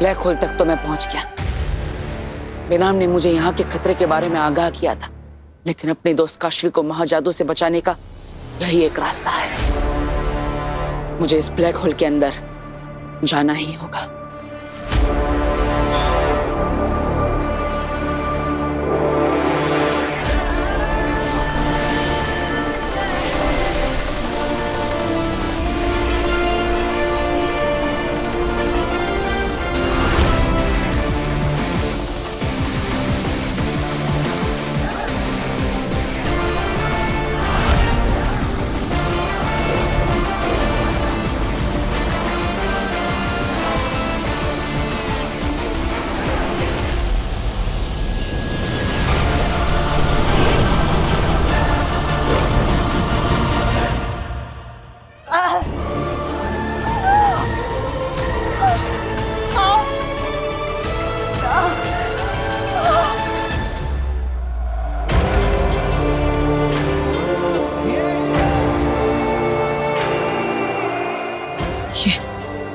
Black hole तक तो मैं पहुंच गया। बेनाम ने मुझे यहाँ के खतरे के बारे में आगाह किया था, लेकिन अपने दोस्त काशवी को महाजादू से बचाने का यही एक रास्ता है। मुझे इस ब्लैक होल के अंदर जाना ही होगा।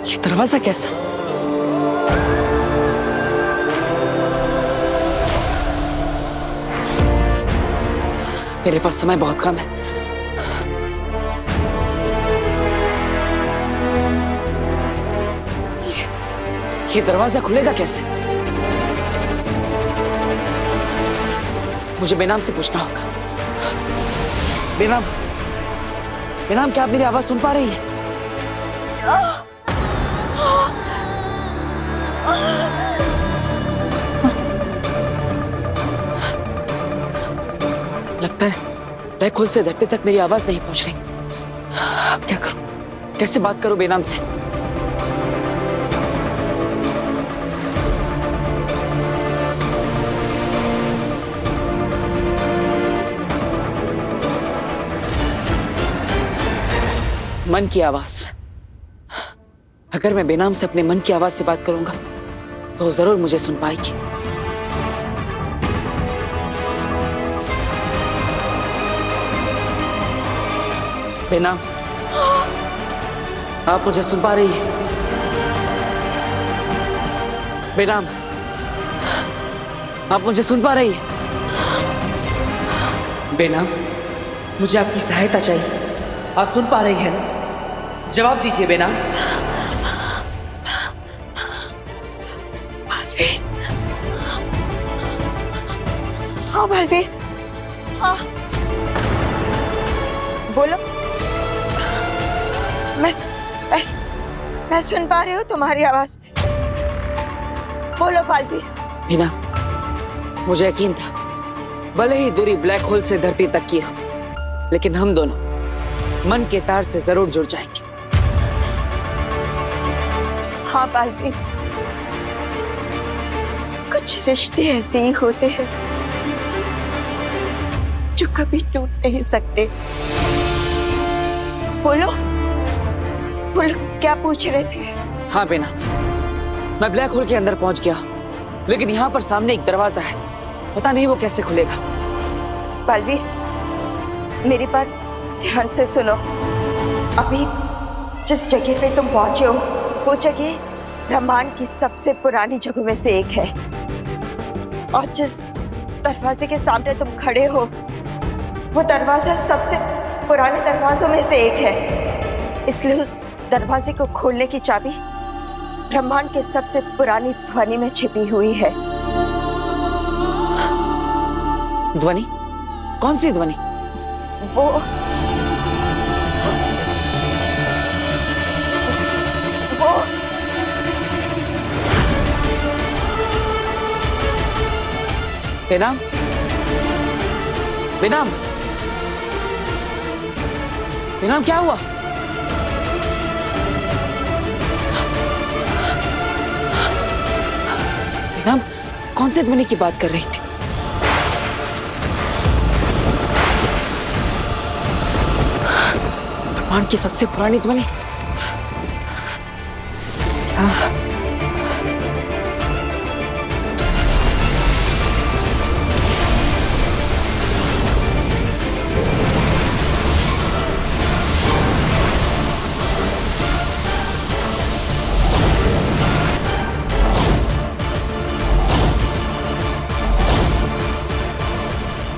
ये दरवाजा कैसा? मेरे पास समय बहुत कम है। ये दरवाजा खुलेगा कैसे? मुझे बेनाम से पूछना होगा। बेनाम, बेनाम, क्या आप मेरी आवाज सुन पा रही है? लगता है ब्लैक होल से धरती तक मेरी आवाज नहीं पहुंच रही। अब क्या करूं? कैसे बात करूं बेनाम से? मन की आवाज। अगर मैं बेनाम से अपने मन की आवाज से बात करूंगा तो जरूर मुझे सुन पाएगी। बेनाम, आप मुझे सुन पा रही है? बेनाम, आप मुझे सुन पा रही है? बेनाम, मुझे आपकी सहायता चाहिए। आप सुन पा रही हैं ना? जवाब दीजिए बेनाम। हाँ बलवीर, हाँ बोलो। मैं सुन पा रही हूँ तुम्हारी आवाज। बोलो बलवीर। मीना, मुझे यकीन था भले ही दूरी ब्लैक होल से धरती तक की हो, लेकिन हम दोनों मन के तार से जरूर जुड़ जाएंगे। हाँ बलवीर, कुछ रिश्ते ऐसे ही होते हैं जो कभी टूट नहीं सकते। बोलो बोलो, क्या पूछ रहे थे? हाँ बेना, मैं ब्लैक होल के अंदर पहुंच गया, लेकिन यहाँ पर सामने एक दरवाजा है, पता नहीं वो कैसे खुलेगा। बलवीर, मेरी बात ध्यान से सुनो। अभी जिस जगह पे तुम पहुंचे हो वो जगह ब्रह्मांड की सबसे पुरानी जगहों में से एक है, और जिस दरवाजे के सामने तुम खड़े हो वो दरवाजा सबसे पुराने दरवाजों में से एक है। इसलिए उस दरवाजे को खोलने की चाबी ब्रह्मांड के सबसे पुरानी ध्वनि में छिपी हुई है। ध्वनि? कौन सी ध्वनि? वो बेनाम, बेनाम, बेनाम, क्या हुआ? बेनाम, कौन से ध्वनि की बात कर रही थी? ब्रह्मांड की सबसे पुरानी ध्वनि?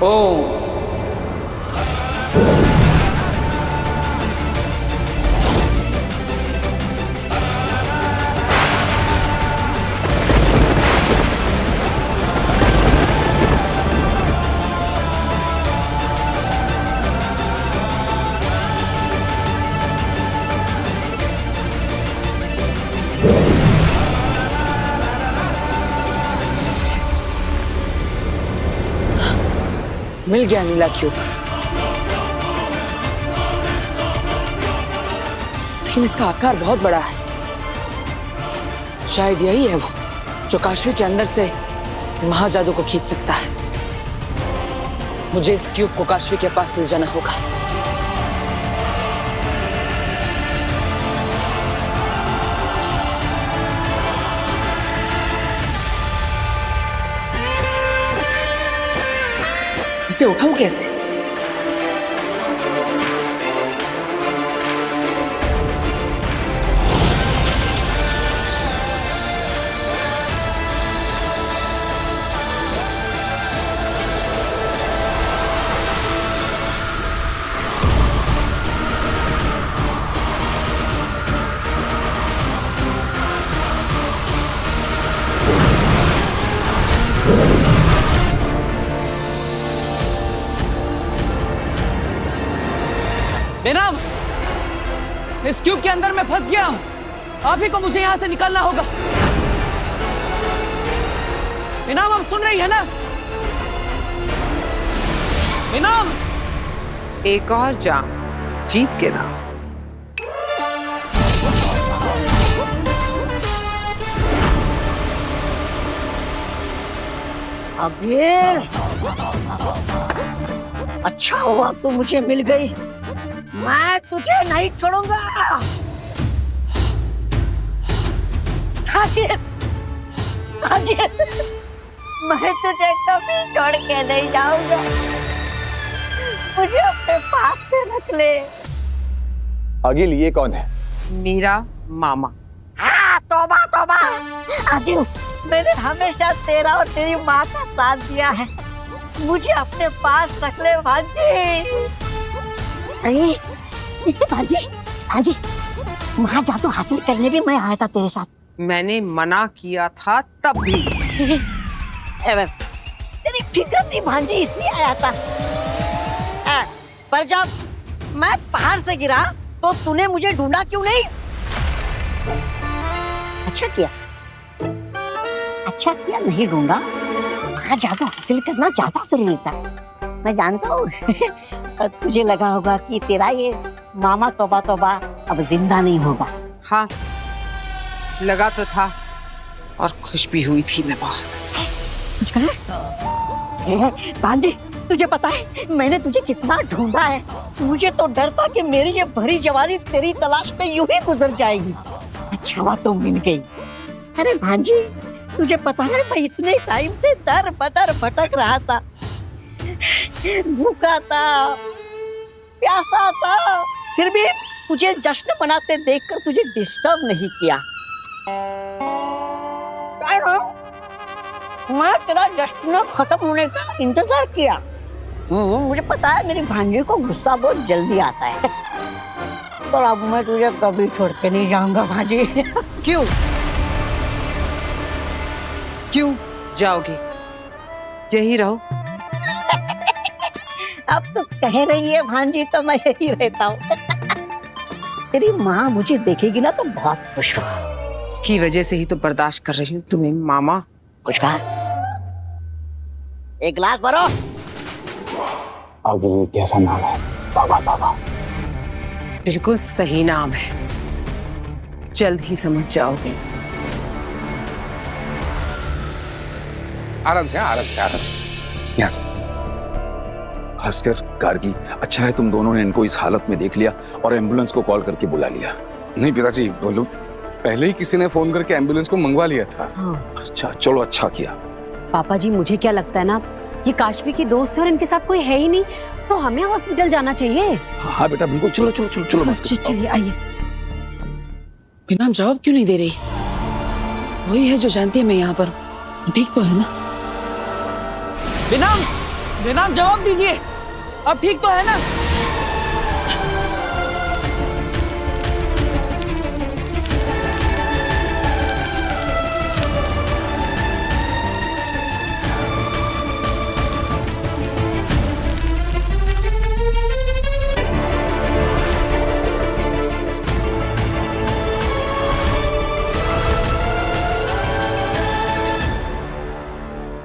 ओम। मिल गया नीला क्यूब, लेकिन इसका आकार बहुत बड़ा है। शायद यही है वो जो काशवी के अंदर से महाजादू को खींच सकता है। मुझे इस क्यूब को काशवी के पास ले जाना होगा। इसे उठाऊं कैसे? बेनाम, इस क्यूब के अंदर मैं फंस गया हूं। आप ही को मुझे यहां से निकालना होगा। बेनाम, आप सुन रही है ना? बेनाम, एक और जाम जीत के नाम। अबे अच्छा हुआ तू मुझे मिल गई, मैं तुझे नहीं छोड़ूंगा। आगे, आगे, मैं तुझे कभी छोड़ के नहीं जाऊंगा। मुझे अपने पास में रख ले। आगिल, ये कौन है? मेरा मामा। हाँ, तौबा तौबा। आगिल, मैंने हमेशा तेरा और तेरी माँ का साथ दिया है। मुझे अपने पास रख ले भांजी। अरे भांजी, भांजी, महाजादू हासिल करने भी मैं आया था तेरे साथ। मैंने मना किया था तब भी। तेरी फिक्र थी भांजी, इसलिए आया था। पर जब मैं पहाड़ से गिरा तो तूने मुझे ढूंढा क्यों नहीं? अच्छा किया, अच्छा किया नहीं ढूंढा। महाजादू हासिल करना ज्यादा जरूरी था। मैं जानता हूँ तुझे लगा होगा कि तेरा ये मामा तौबा तौबा अब जिंदा नहीं होगा। हाँ, लगा तो था और खुश भी हुई थी मैं बहुत। कुछ कहा? बांधे, तुझे पता है मैंने तुझे कितना ढूंढा है। मुझे तो डर था कि मेरी ये भरी जवानी तेरी तलाश में यूं ही गुजर जाएगी। अच्छा हुआ तो मिल गई। अरे भांजी, तुझे पता है मैं इतने टाइम से दर बदर भटक रहा था, भूखा था, प्यासा था, फिर भी तुझे जश्न मनाते देखकर तुझे डिस्टर्ब नहीं किया। मैं तेरा जश्न खत्म होने का इंतजार किया। मुझे पता है मेरी भांजी को गुस्सा बहुत जल्दी आता है, पर अब मैं तुझे कभी छोड़ के नहीं जाऊंगा भांजी। क्यों? क्यों जाओगी? यही रहो। अब तो कह रही है भांजी तो मैं यही रहता हूँ। तेरी माँ मुझे देखेगी ना तो बहुत खुश होगी। इसकी वजह से ही तो बर्दाश्त कर रही हूँ तुम्हें मामा। कुछ कहा? एक गिलास भरो। आगिल, कैसा नाम है? बाबा बाबा। बिल्कुल सही नाम है, जल्द ही समझ जाओगे। आराम से, आराम से, आराम से, यहाँ से। भास्कर, गार्गी, अच्छा है तुम दोनों ने इनको इस हालत में देख लिया और एम्बुलेंस को कॉल करके बुला लिया। नहीं पिताजी, बोलो, पहले ही किसी ने फोन करके एम्बुलेंस को मंगवा लिया था। हाँ। अच्छा, चलो अच्छा किया। पापा जी, मुझे क्या लगता है ना, ये काशवी की दोस्त है और इनके साथ कोई है ही नहीं, तो हमें हॉस्पिटल जाना चाहिए। हाँ बेटा, बिल्कुल, चलो चलो चलो चलो। अच्छा चलिए, आइए। बेनाम जवाब क्यों नहीं दे रही? वही है जो जानती है मैं यहाँ पर। ठीक तो है ना? बेनाम, जनाब जवाब दीजिए, अब ठीक तो है ना?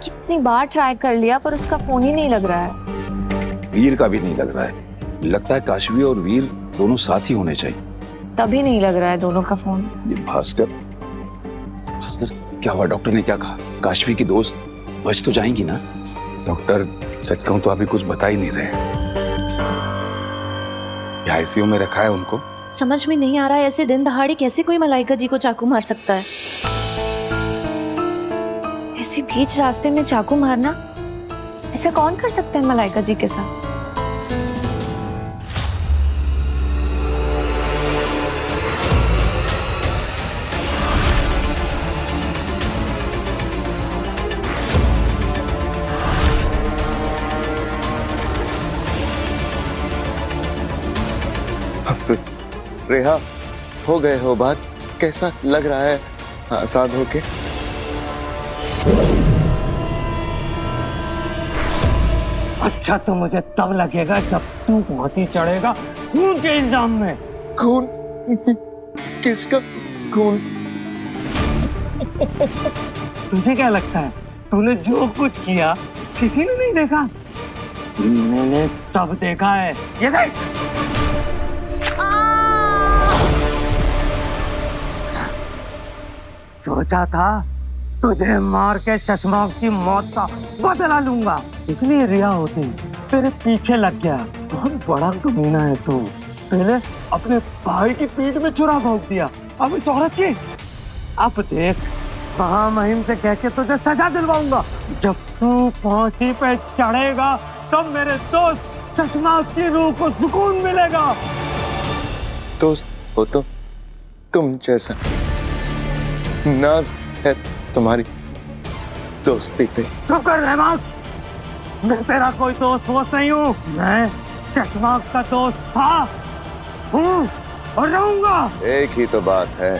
कितनी बार ट्राई कर लिया पर उसका फोन ही नहीं लग रहा है। वीर का भी नहीं लग रहा है। लगता है काशवी और वीर दोनों साथ ही होने चाहिए। तभी नहीं लग रहा है दोनों का फोन। ये भास्कर, भास्कर क्या हुआ? डॉक्टर ने क्या कहा? काशवी की दोस्त बच तो जाएंगी ना? डॉक्टर सच कहूं तो अभी कुछ बता ही नहीं रहे। आईसीयू में रखा है उनको। समझ में नहीं आ रहा है ऐसे दिन दहाड़े कैसे कोई मलाइका जी को चाकू मार सकता है। ऐसे बीच रास्ते में चाकू मारना, ऐसा कौन कर सकता है मलाइका जी के साथ? रेहा, हो गए हो बात? कैसा लग रहा है आजाद होके? अच्छा तो मुझे तब लगेगा जब तू फांसी चढ़ेगा खून के इल्जाम में। खून? किसका खून? तुझे क्या लगता है तूने जो कुछ किया किसी ने नहीं देखा? मैंने सब देखा है। ये देख। सोचा था तुझे मार के शशमाक की मौत का बदला लूंगा, इसलिए रिया होती तेरे पीछे लग गया। बहुत बड़ा कमीना है तू। पहले अपने भाई की पीठ में छुरा भोंक दिया, अब इस औरत की। अब देख महामहिम से कह के तुझे सजा दिलवाऊंगा। जब तू फांसी पे चढ़ेगा तब मेरे दोस्त शशमाक की रूह को सुकून मिलेगा। दोस्त हो तो तुम जैसा नाज है तुम्हारी दोस्ती पे। चुप कर रहमान, मैं तेरा कोई दोस्त वोस्त नहीं हूँ। मैं शशमाक का दोस्त था, हूँ और रहूंगा। एक ही तो बात है,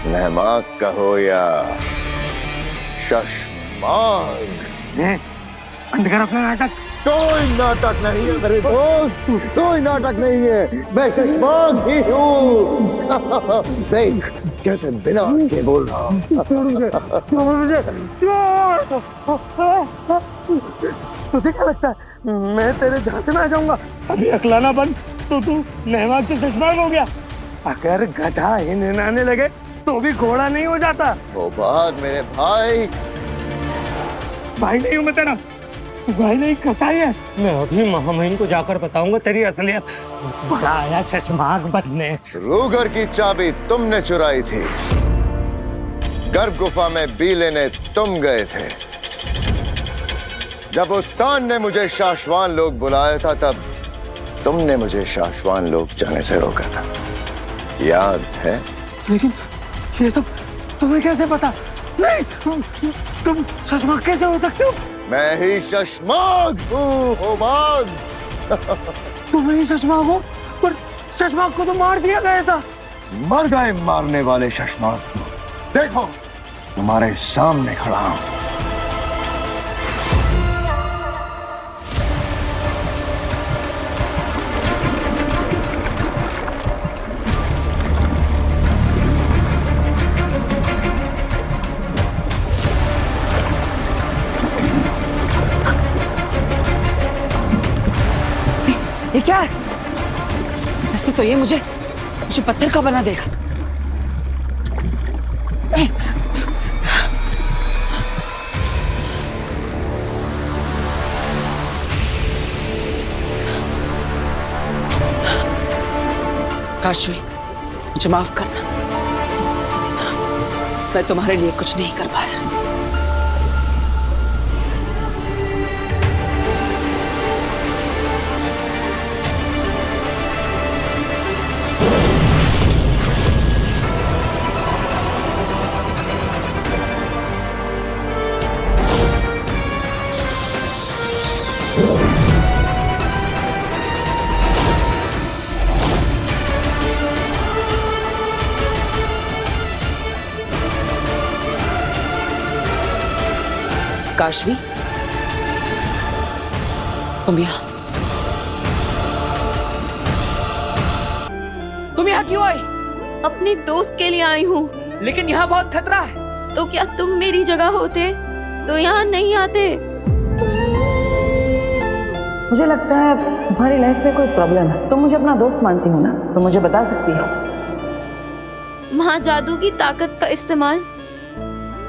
रहमाक कहो या शशमाक। बंद कर अपना नाटक। कोई नाटक नहीं है मेरे दोस्त, कोई नाटक नहीं है। मैं शशमाक ही हूँ। देख कैसे बिना के बोल रहा हूँ। तुझे क्या लगता है मैं तेरे झांसे में आ जाऊंगा? अभी अकलाना बंद तो तू रहमान से शशमाक हो गया। अगर गधा ही निनाने लगे तो भी घोड़ा नहीं हो जाता। वो बात मेरे भाई। भाई नहीं हूँ मैं तेरा, भाई नहीं कसाई है। मैं अभी महामहिम को जाकर बताऊंगा तेरी असलियत। बड़ा आया शशमाक बनने। रूगर की चाबी तुमने चुराई थी, गर्भ गुफा में बी लेने तुम गए थे। जब उस्तान ने मुझे शाश्वान लोग बुलाया था तब तुमने मुझे शाश्वान लोग जाने से रोका था, याद है? लेकिन ये सब तुम्हें कैसे पता? नहीं, तुम शशमाक कैसे हो सकते हो? मैं ही शशमाक हूँ, होबाग। तुम ही शशमाक हो, पर शशमाक को तो मार दिया गया था। मर गए मारने वाले शशमाक। देखो तुम्हारे सामने खड़ा हूं। ये क्या है? ऐसे तो ये मुझे पत्थर का बना देगा। काशवी, मुझे माफ करना, मैं तुम्हारे लिए कुछ नहीं कर पाया। काशवी, तुम यहाँ क्यों आई? अपने दोस्त के लिए आई हूँ। लेकिन यहाँ बहुत खतरा है। तो क्या तुम मेरी जगह होते तो यहाँ नहीं आते? मुझे लगता है तुम्हारी लाइफ में कोई प्रॉब्लम है। तुम मुझे अपना दोस्त मानती हो ना, तो मुझे बता सकती हो। महाजादू की ताकत का इस्तेमाल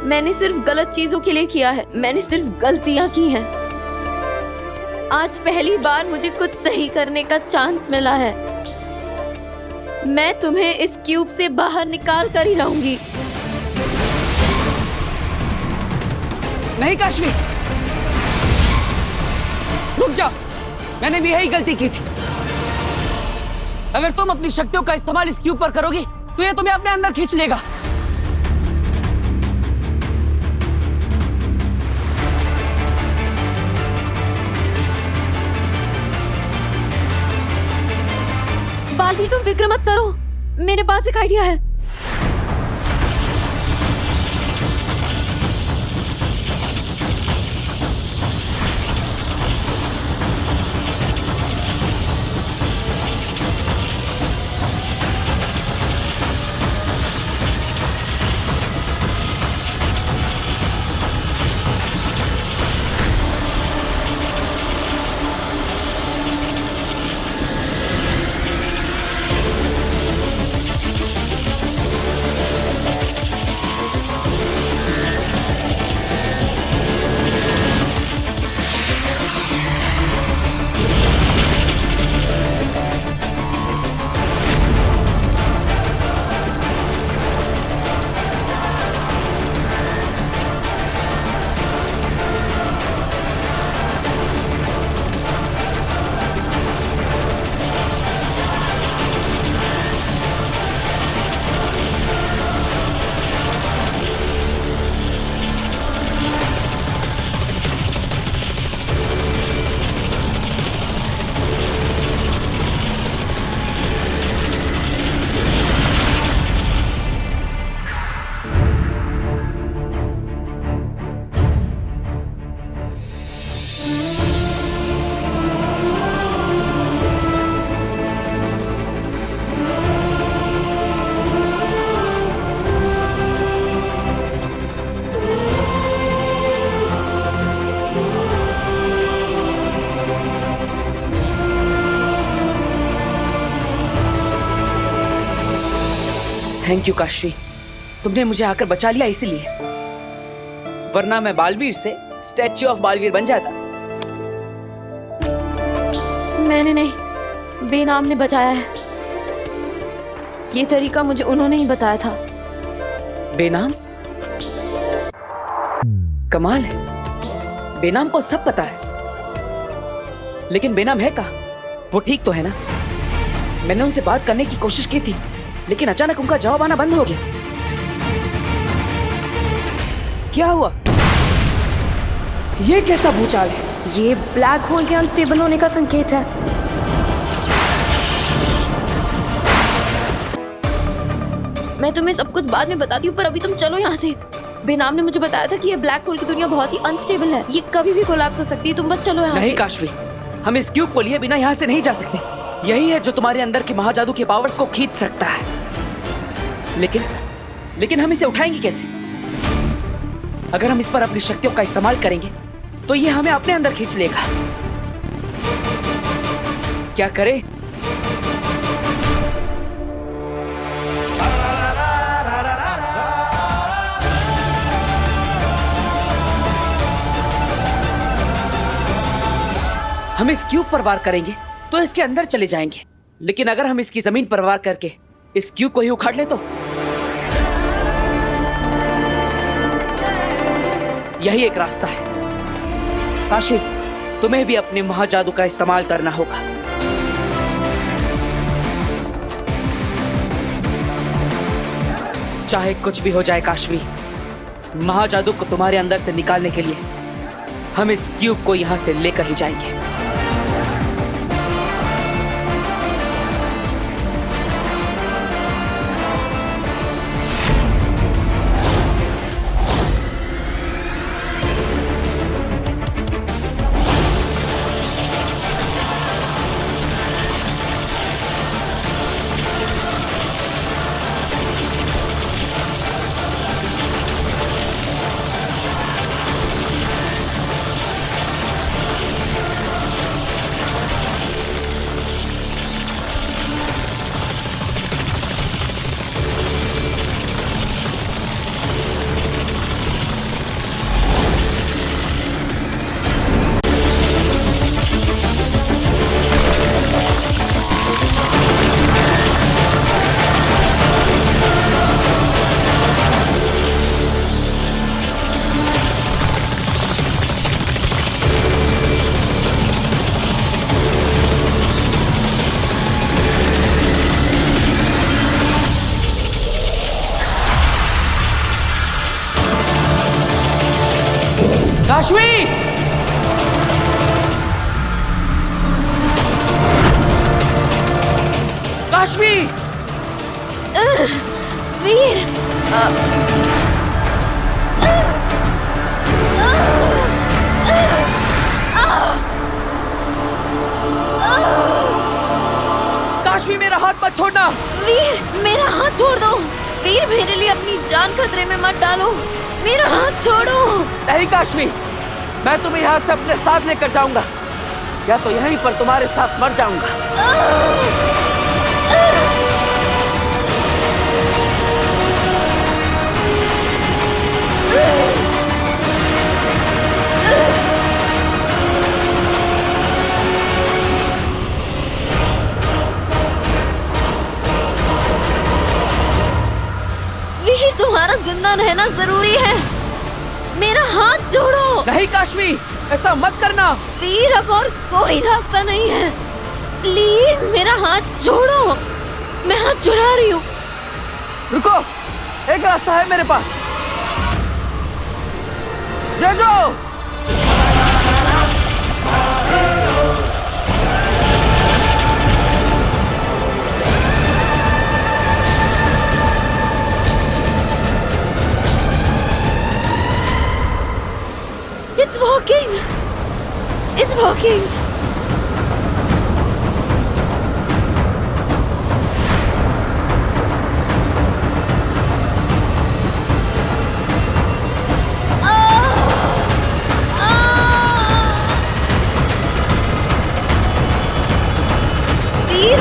मैंने सिर्फ गलत चीजों के लिए किया है। मैंने सिर्फ गलतियां की हैं। आज पहली बार मुझे कुछ सही करने का चांस मिला है। मैं तुम्हें इस क्यूब से बाहर निकाल कर ही रहूंगी। नहीं काशवी, रुक जाओ। मैंने भी यही गलती की थी। अगर तुम अपनी शक्तियों का इस्तेमाल इस क्यूब पर करोगी तो ये तुम्हें अपने अंदर खींच लेगा। बालवीर, तुम फिक्र मत करो, मेरे पास एक आइडिया है। थैंक यू काशवी, तुमने मुझे आकर बचा लिया इसीलिए, वरना मैं बालवीर से स्टैच्यू ऑफ बालवीर बन जाता। मैंने नहीं, बेनाम ने बचाया है। ये तरीका मुझे उन्होंने ही बताया था। बेनाम? कमाल है, बेनाम को सब पता है, लेकिन बेनाम है कहाँ? वो ठीक तो है ना? मैंने उनसे बात करने की कोशिश की थी, लेकिन अचानक उनका जवाब आना बंद हो गया। क्या हुआ? ये कैसा भूचाल है? ये ब्लैक होल के अनस्टेबल होने का संकेत है। मैं तुम्हें सब कुछ बाद में बताती हूँ, पर अभी तुम चलो यहाँ से। बेनाम ने मुझे बताया था कि ये ब्लैक होल की दुनिया बहुत ही अनस्टेबल है, ये कभी भी कोलैप्स हो सकती है। तुम बस चलो यहाँ से। नहीं काशवी, हम इस क्यूब को लिए बिना यहाँ से नहीं जा सकते। यही है जो तुम्हारे अंदर के महाजादू के पावर्स को खींच सकता है। लेकिन हम इसे उठाएंगे कैसे? अगर हम इस पर अपनी शक्तियों का इस्तेमाल करेंगे तो ये हमें अपने अंदर खींच लेगा। क्या करें? हम इस क्यूब पर वार करेंगे तो इसके अंदर चले जाएंगे, लेकिन अगर हम इसकी जमीन पर वार करके इस क्यूब को ही उखाड़ ले तो यही एक रास्ता है। काशी, तुम्हें भी अपने महाजादू का इस्तेमाल करना होगा। चाहे कुछ भी हो जाए काशवी, महाजादू को तुम्हारे अंदर से निकालने के लिए हम इस क्यूब को यहां से लेकर ही जाएंगे। काशवी! काशवी! वीर! काशवी, मेरा हाथ मत छोड़ना! वीर, मेरा हाथ छोड़ दो। वीर, मेरे लिए अपनी जान खतरे में मत डालो। मेरा हाथ छोड़ो। नहीं काशवी, मैं तुम्हें यहाँ से अपने साथ लेकर जाऊंगा, या तो यहीं पर तुम्हारे साथ मर जाऊंगा। वीर, तुम्हारा जिंदा रहना जरूरी है। मेरा हाथ छोड़ो। नहीं काशवी, ऐसा मत करना। वीर, अब और कोई रास्ता नहीं है। प्लीज मेरा हाथ छोड़ो। मैं हाथ छुड़ा रही हूँ। रुको, एक रास्ता है मेरे पास। जेजो! It's working. It's working. Veer,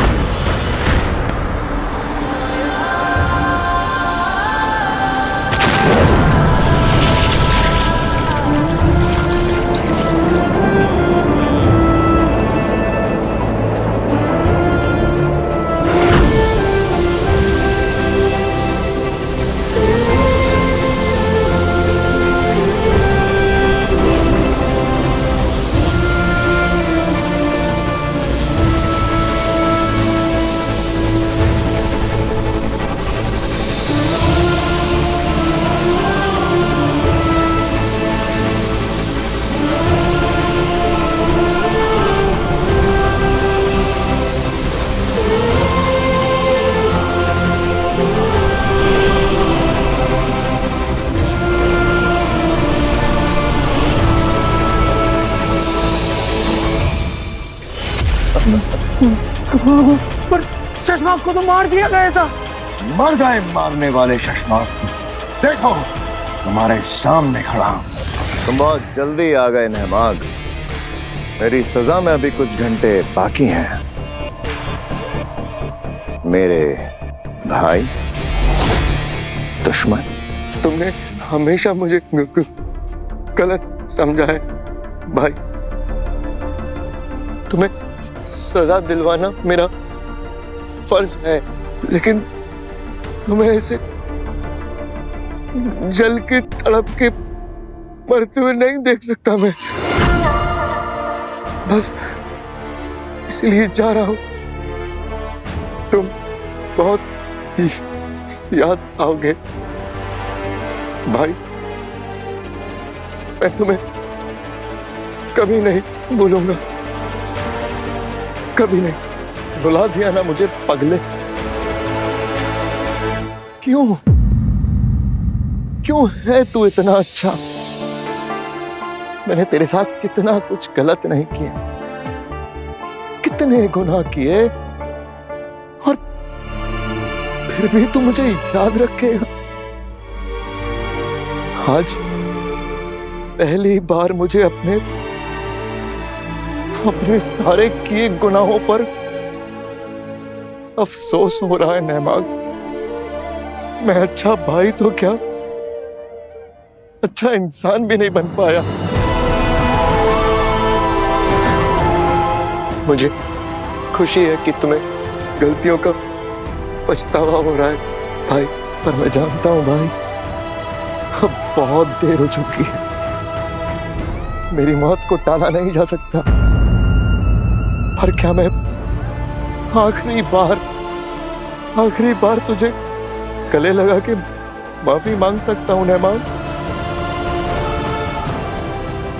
पर शशमाक को तो मार दिया गया था। मर गए मारने वाले शशमाक। देखो, तुम्हारे सामने खड़ा हूं। तुम बहुत जल्दी आ गए नहमाग। मेरी सजा में अभी कुछ घंटे बाकी हैं। मेरे भाई, दुश्मन, तुमने हमेशा मुझे गलत समझा है भाई। तुम्हें सजा दिलवाना मेरा फर्ज है, लेकिन तुम्हें ऐसे जल के तड़प के मरते हुए नहीं देख सकता मैं। बस इसलिए जा रहा हूं। तुम बहुत ही याद आओगे भाई। मैं तुम्हें कभी नहीं भूलूंगा, कभी नहीं। बुला दिया ना मुझे पगले। क्यों क्यों है तू इतना अच्छा? मैंने तेरे साथ कितना कुछ गलत नहीं किया, कितने गुनाह किए, और फिर भी तू मुझे याद रखेगा। आज पहली बार मुझे अपने सारे किए गुनाहों पर अफसोस हो रहा है नहमाग। मैं अच्छा भाई तो क्या, अच्छा इंसान भी नहीं बन पाया। मुझे खुशी है कि तुम्हें गलतियों का पछतावा हो रहा है भाई, पर मैं जानता हूं भाई, अब बहुत देर हो चुकी है। मेरी मौत को टाला नहीं जा सकता। पर क्या मैं आखिरी बार तुझे गले लगा के माफी मांग सकता हूं नहमान?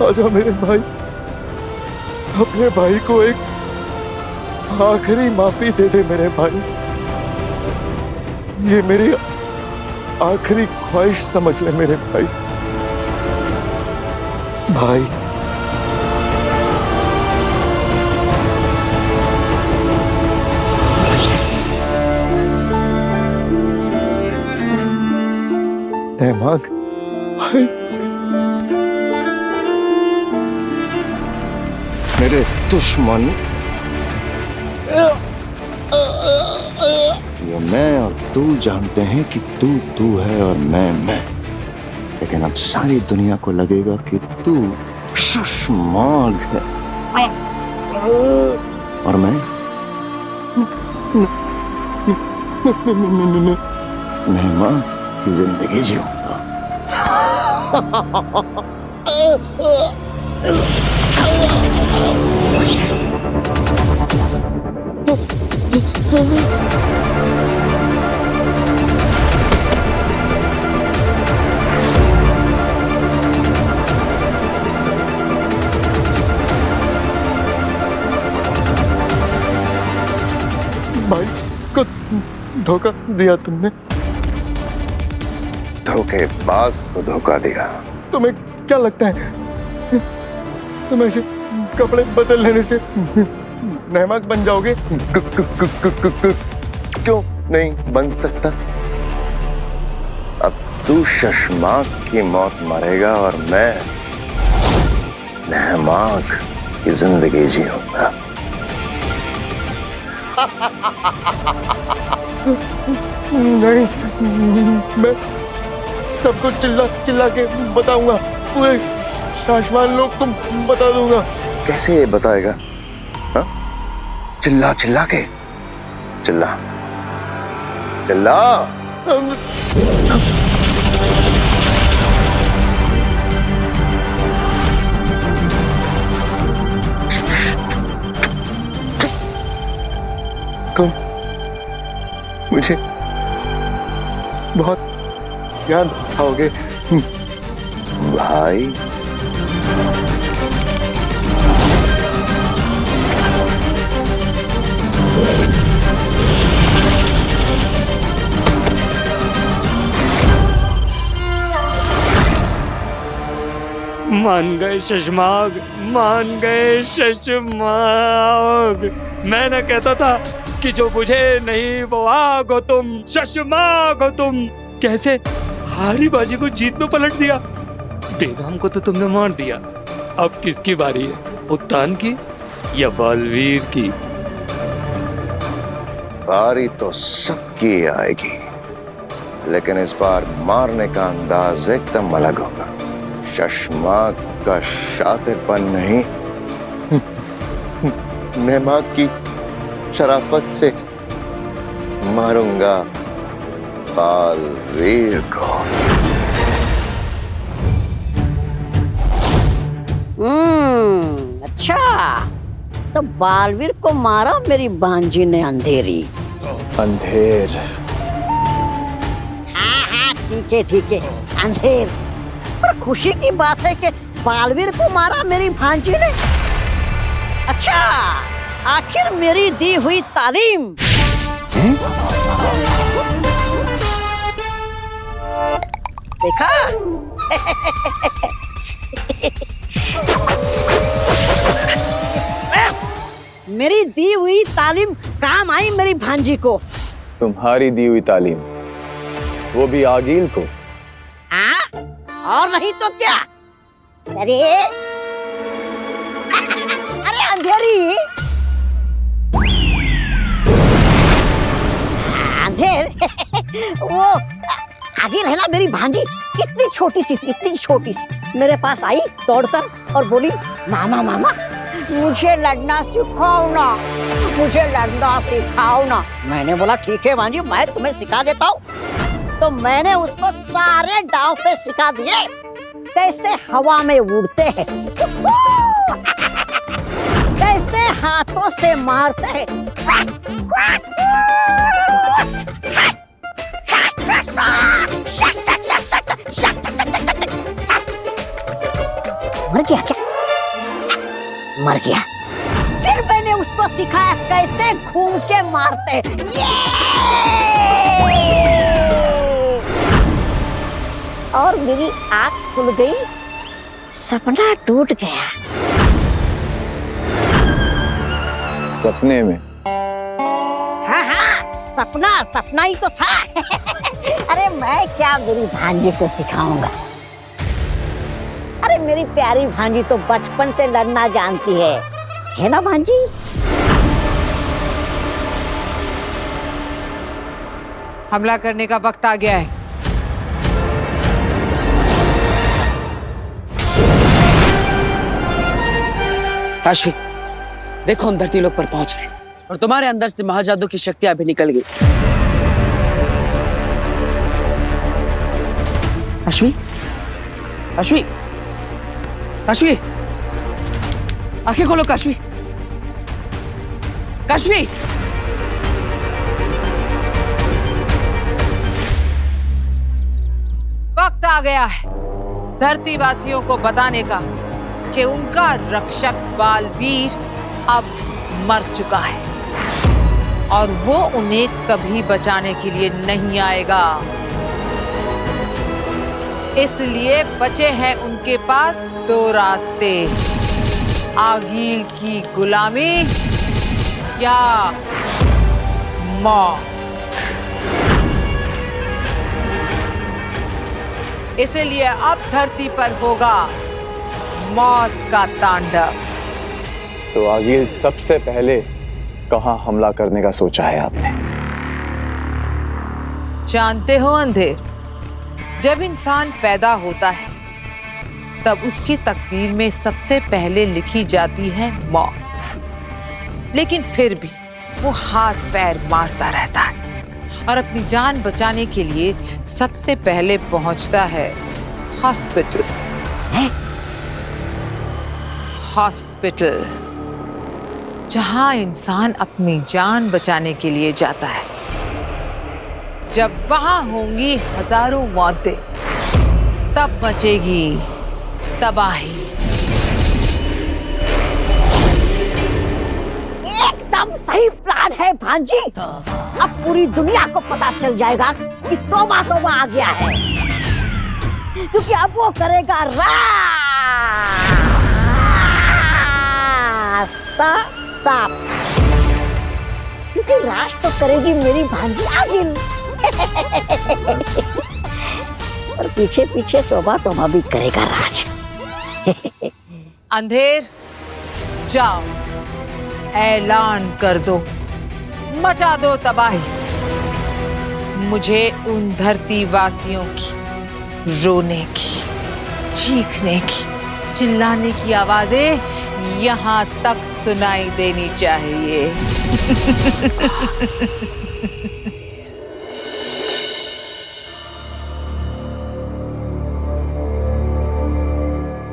आजा मेरे भाई, अपने भाई को एक आखिरी माफी दे दे मेरे भाई। ये मेरी आखिरी ख्वाहिश समझ ले मेरे भाई। भाई माग भाई, मेरे दुश्मन ये मैं और तू जानते हैं कि तू है और मैं, लेकिन अब सारी दुनिया को लगेगा कि तू शशमाग है और मैं मेहमान की जिंदगी जीऊंगा। भाई को धोखा दिया तुमने, धोखेबाज को धोखा दिया। तुम्हें क्या लगता है तुम ऐसे कपड़े बदल लेने से मेहमान बन जाओगे? क्यों नहीं बन सकता? अब तू शशमाक की मौत मरेगा और मैं मेहमाक की जिंदगी जीऊंगा। नहीं, मैं सबको चिल्ला चिल्ला के बताऊंगा, पूरे शाशमान लोग तुम बता दूंगा। कैसे ये बताएगा? हा? चिल्ला चिल्ला के? चिल्ला चिल्ला। तुम मुझे बहुत याद आओगे भाई। मान गए शशमाग, मान गए शशमाग। मैं ना कहता था कि जो बुझे नहीं वो आग हो तुम, शशमाग हो तुम। कैसे हारी बाजी को जीत में पलट दिया। बेगम को तो तुमने मार दिया, अब किसकी बारी है? उत्तान की या बालवीर की? बारी तो सबकी आएगी, लेकिन इस बार मारने का अंदाज एकदम अलग होगा। शशमाक का शातिरपन नहीं, मेहमान की शराफत से मारूंगा बालवीर को। अच्छा, तो बालवीर को मारा मेरी भांजी ने अंधेरी। अंधेर? हाँ, ठीक है, अंधेर। पर खुशी की बात है कि बालवीर को मारा मेरी भांजी ने। अच्छा, आखिर मेरी दी हुई तालीम देखा? मेरी दी हुई तालीम काम आई मेरी भांजी को। तुम्हारी दी हुई तालीम, वो भी आगील को? हाँ, और नहीं तो क्या? अरे अंधेरी, अंधेर वो आगिल है ना मेरी भांजी, इतनी छोटी सी मेरे पास आई दौड़कर और बोली, मामा मुझे लड़ना सिखाओ ना। मैंने बोला ठीक है भांजी, मैं तुम्हें सिखा देता हूँ। तो मैंने उसको सारे दांव पे सिखा दिए, कैसे हवा में उड़ते हैं, कैसे हाथों से मारते हैं, मर गया क्या? मर गया। फिर मैंने उसको सिखाया कैसे घूम के मारते। और मेरी आंख खुल गई, सपना टूट गया। सपने में? हाँ हाँ, सपना सपना ही तो था। अरे मैं क्या मेरी भांजी को सिखाऊंगा? अरे मेरी प्यारी भांजी तो बचपन से लड़ना जानती है ना भांजी? हमला करने का वक्त आ गया है। काशवी, देखो हम धरती लोक पर पहुंच गए और तुम्हारे अंदर से महाजादू की शक्तियां भी निकल गई। काशवी, काशवी, काशवी, आंखें खोलो काशवी, काशवी। वक्त आ गया है धरती वासियों को बताने का कि उनका रक्षक बालवीर अब मर चुका है और वो उन्हें कभी बचाने के लिए नहीं आएगा। इसलिए बचे हैं उनके पास दो रास्ते, आगील की गुलामी या मौत। इसलिए अब धरती पर होगा मौत का तांडव। तो आगिल सबसे पहले कहाँ हमला करने का सोचा है आपने? जानते हो अंधेर, जब इंसान पैदा होता है तब उसकी तकदीर में सबसे पहले लिखी जाती है मौत। लेकिन फिर भी वो हाथ पैर मारता रहता है और अपनी जान बचाने के लिए सबसे पहले पहुंचता है हॉस्पिटल। हॉस्पिटल, जहां इंसान अपनी जान बचाने के लिए जाता है। जब वहां होंगी हजारों मौतें, तब मचेगी तबाही। एकदम सही प्लान है भांजी। अब पूरी दुनिया को पता चल जाएगा कि तौबा तौबा आ गया है, क्योंकि अब वो करेगा रास्ता साफ, क्योंकि राज तो करेगी मेरी भांजी आगिल। और पीछे पीछे तौबा तौबा भी करेगा राज। अंधेर, जाओ ऐलान कर दो, मचा दो तबाही। मुझे उन धरती वासियों की रोने की, चीखने की, चिल्लाने की आवाजें यहाँ तक सुनाई देनी चाहिए।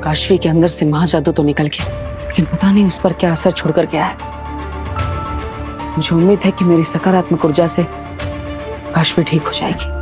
काशवी के अंदर से महाजादू तो निकल गया, लेकिन पता नहीं उस पर क्या असर छोड़कर गया है। मुझे उम्मीद है कि मेरी सकारात्मक ऊर्जा से काशवी ठीक हो जाएगी।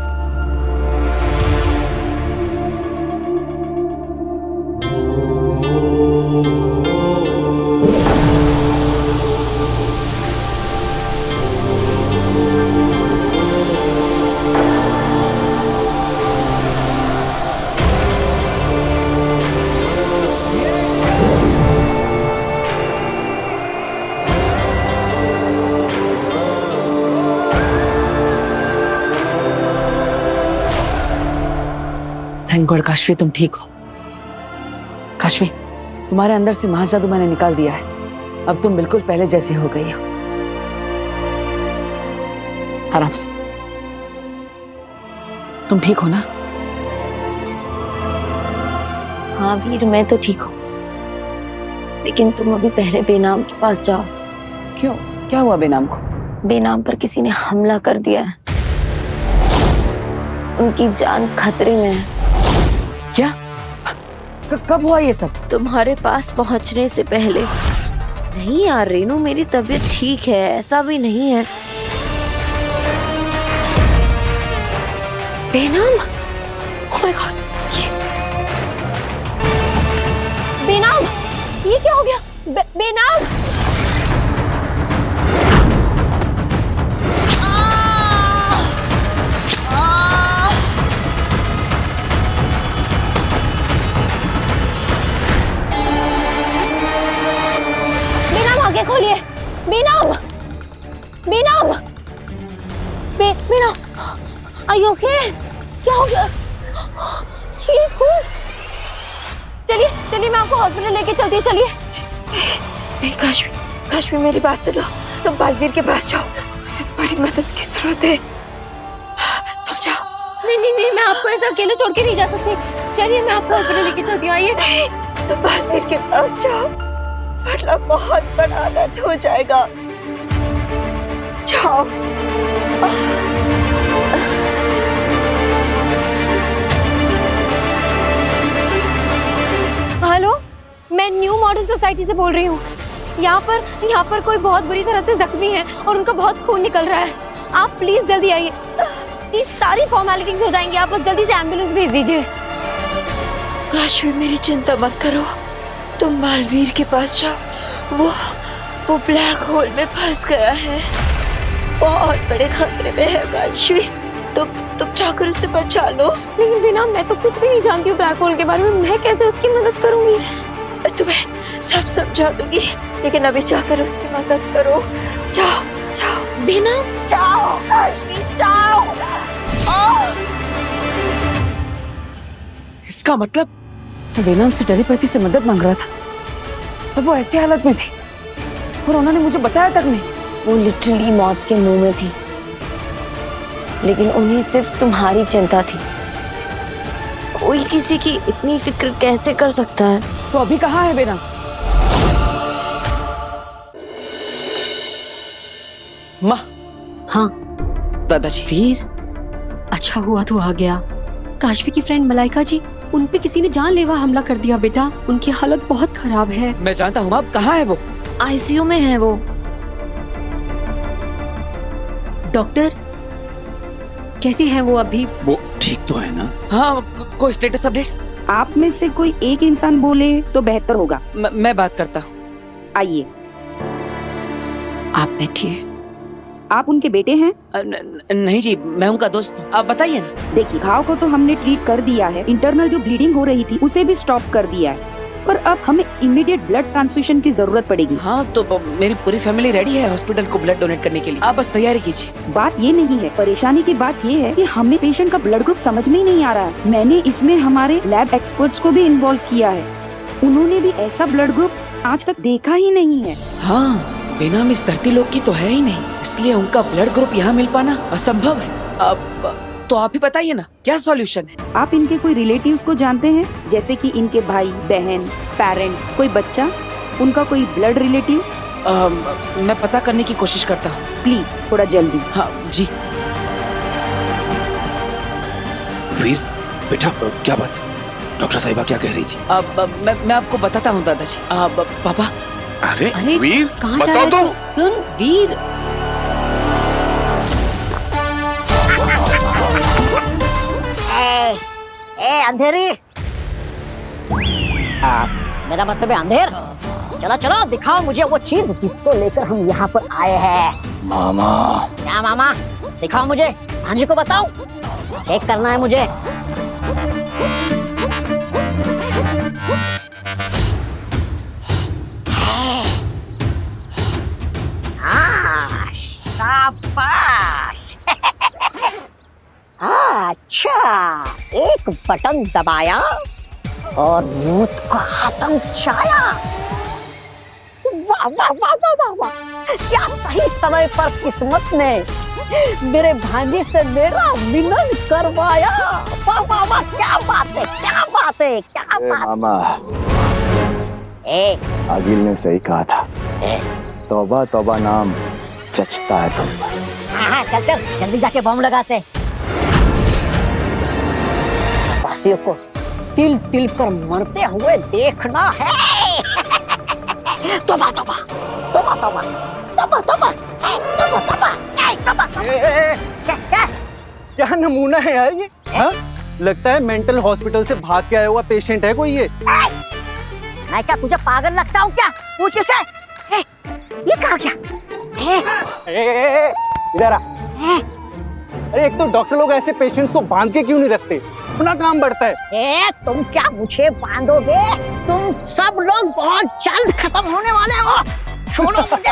थैंक गॉड काशवी, तुम ठीक हो। काशवी, तुम्हारे अंदर से महाजादू मैंने निकाल दिया है। अब तुम बिल्कुल पहले जैसी हो गई हो। आराम से। तुम ठीक हो ना? हाँ वीर, मैं तो ठीक हूँ, लेकिन तुम अभी पहले बेनाम के पास जाओ। क्यों? क्या हुआ बेनाम को? बेनाम पर किसी ने हमला कर दिया है, उनकी जान खतरे में है। क्या? कब हुआ ये सब? तुम्हारे पास पहुंचने से पहले। नहीं यार रेनू, मेरी तबीयत ठीक है, ऐसा भी नहीं है। बेनाम? ओह माय गॉड, बेनाम। बेनाम आगे खोलिए। बेनाम, बेनाम, बेनाम, आर यू ओके? क्या हो गया? ठीक हूँ। चलिए चलिए, मैं आपको हॉस्पिटल लेके चलती हूँ। चलिए। नहीं काशवी, काशवी मेरी बात सुनो। तुम बालवीर के पास जाओ, उसे तुम्हारी मदद की जरूरत है। तुम जाओ। नहीं नहीं नहीं, मैं आपको ऐसा अकेले छोड़ के नहीं जा सकती। चलिए, मैं आपको हॉस्पिटल लेके चलती हूँ। आइए। तुम बालवीर के पास जाओ, वरना बहुत बड़ा अनर्थ हो जाएगा। जाओ। हेलो, मैं न्यू मॉडर्न सोसाइटी से बोल रही हूँ। यहाँ पर कोई बहुत बुरी तरह से जख्मी है और उनका बहुत खून निकल रहा है। आप प्लीज जल्दी आइए। ये सारी फॉर्मेलिटीज हो जाएंगी, आप बस जल्दी से एम्बुलेंस भेज दीजिए। काशवी मेरी चिंता मत करो, तुम बालवीर के पास जाओ। वो ब्लैक होल में फंस गया है, बहुत बड़े खतरे में है काशवी। तुम जाकर उसे बचा लो। लेकिन बिना, मैं तो कुछ भी नहीं जानती हूँ ब्लैक होल के बारे में। मैं कैसे उसकी मदद करूंगी? तुम्हें सब समझा दूंगी, लेकिन अभी जाकर उसकी मदद करो। जाओ जाओ बिना, जाओ काशवी, जाओ। इसका मतलब बेनाम से टेलीपैथी से मदद मांग रहा था, तब वो ऐसी हालत में थी और उन्होंने मुझे बताया तक नहीं। वो लिटरली मौत के मुंह में थी, लेकिन उन्हें सिर्फ तुम्हारी चिंता थी। कोई किसी की इतनी फिक्र कैसे कर सकता है? तो अभी कहाँ है बेनाम? माँ। हाँ दादाजी। वीर, अच्छा हुआ तू आ गया। काशवी की फ्रेंड मलाइका जी, उन पे किसी ने जानलेवा हमला कर दिया बेटा। उनकी हालत बहुत खराब है। मैं जानता हूँ, अब कहाँ है वो? आईसीयू में है वो। डॉक्टर, कैसी है वो अभी? वो ठीक तो है ना? हाँ, कोई स्टेटस अपडेट? आप में से कोई एक इंसान बोले तो बेहतर होगा। मैं बात करता हूँ। आइए। आप बैठिए। आप उनके बेटे हैं? नहीं जी, मैं उनका दोस्त हूँ। आप बताइए ना। देखिए, घाव को तो हमने ट्रीट कर दिया है, इंटरनल जो ब्लीडिंग हो रही थी उसे भी स्टॉप कर दिया है, पर अब हमें इमीडिएट ब्लड ट्रांसफ्यूजन की जरूरत पड़ेगी। हाँ, तो मेरी पूरी फैमिली रेडी है हॉस्पिटल को ब्लड डोनेट करने के लिए। आप बस तैयारी कीजिए। बात ये नहीं है, परेशानी की बात ये है कि हमें पेशेंट का ब्लड ग्रुप समझ में ही नहीं आ रहा है। मैंने इसमें हमारे लैब एक्सपर्ट्स को भी इन्वॉल्व किया है, उन्होंने भी ऐसा ब्लड ग्रुप आज तक देखा ही नहीं है। हाँ, बेनाम इस धरती लोक की तो है ही नहीं, इसलिए उनका ब्लड ग्रुप यहाँ मिल पाना असंभव है। अब तो आप ही बताइए ना, क्या सॉल्यूशन है? आप इनके कोई रिलेटिव्स को जानते हैं, जैसे कि इनके भाई बहन, पेरेंट्स, कोई बच्चा, उनका कोई ब्लड रिलेटिव? मैं पता करने की कोशिश करता हूँ। प्लीज थोड़ा जल्दी। हाँ जी। वीर बेटा, क्या बात है? डॉक्टर साहिबा क्या कह रही थी? अब मैं आपको बताता हूँ दादाजी। पापा। अरे अरे वीर, कहाँ जा बताओ रहे तो। हो? सुन वीर, ए अंधेरी, मेरा मतलब है अंधेर। चलो चलो, दिखाओ मुझे वो चीज जिसको लेकर हम यहाँ पर आए हैं। मामा। क्या मामा? दिखाओ मुझे, भांजी को बताओ, चेक करना है मुझे। शाबाश। अच्छा, एक बटन दबाया और मूत को खत्म छाया। वाह वाह वाह वाह वाह वाह, क्या सही समय पर किस्मत ने मेरे भांजी से मेरा मिलन करवाया। वाह वाह वाह, क्या बात है, क्या बात है, क्या बात। मामा, आगिल ने सही कहा था, तौबा तौबा नाम जचता है तुम पर। हाँ, चल चल जल्दी जाके बम लगाते। वासियों को तिल तिल पर मरते हुए देखना है। तौबा तौबा तौबा तौबा तौबा तौबा तौबा तौबा तौबा। क्या नमूना है यार ये? हाँ? लगता है मेंटल हॉस्पिटल से भाग के आया हुआ पेशेंट है कोई ये। मैं क्या तुझे पागल लगता हूँ क्या? पूछ इसे। ये कहा क्या? इधर आ। अरे एक तो डॉक्टर लोग ऐसे पेशेंट्स को बांध के क्यों नहीं रखते? अपना काम बढ़ता है। तुम क्या मुझे बांधोगे? तुम सब लोग बहुत जल्द खत्म होने वाले हो। छोड़ो मुझे।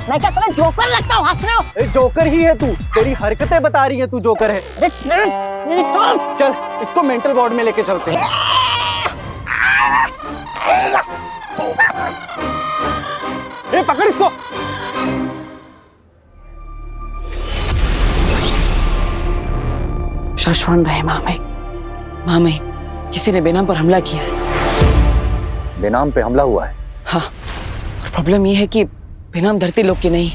मैं क्या तुम्हें जोकर लगता हूँ? हंस रहे हो? अरे जोकर ही है तू, तेरी हरकतें बता रही है तू जोकर है। चल इसको मेंटल वार्ड में लेके चलते हैं। ए, पकड़ इसको। शशवान रहे मामे, किसी ने बेनाम पर हमला किया है। बेनाम पे हमला हुआ है? हाँ, और प्रॉब्लम ये है कि बेनाम धरती लोग की नहीं,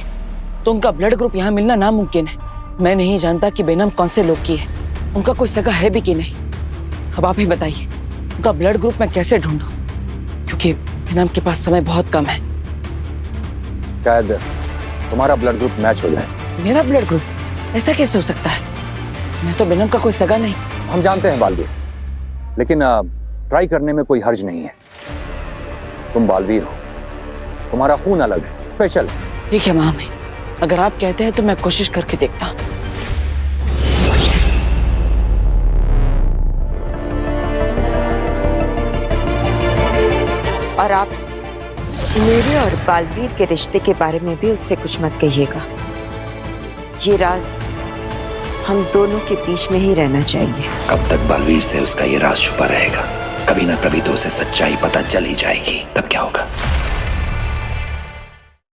तो उनका ब्लड ग्रुप यहाँ मिलना नामुमकिन है। मैं नहीं जानता कि बेनाम कौन से लोग की है, उनका कोई सगा है भी कि नहीं। अब आप ही बताइए, उनका ब्लड ग्रुप मैं कैसे ढूंढूं? क्योंकि बेनाम के पास समय बहुत कम है। शायद तुम्हारा ब्लड ग्रुप मैच हो जाए। मेरा ब्लड ग्रुप? ऐसा कैसे हो सकता है? मैं तो बेनाम का कोई सगा नहीं। हम जानते हैं बालवीर, लेकिन ट्राई करने में कोई हर्ज नहीं है। तुम बालवीर हो, तुम्हारा खून अलग है, स्पेशल। ठीक है मामे, अगर आप कहते हैं तो मैं कोशिश करके देखता हूँ। और आप मेरे और बालवीर के रिश्ते के बारे में भी उससे कुछ मत कहिएगा। ये राज हम दोनों के बीच में ही रहना चाहिए। कब तक बालवीर से उसका ये राज छुपा रहेगा? कभी ना कभी तो उसे सच्चाई पता चल ही जाएगी, तब क्या होगा?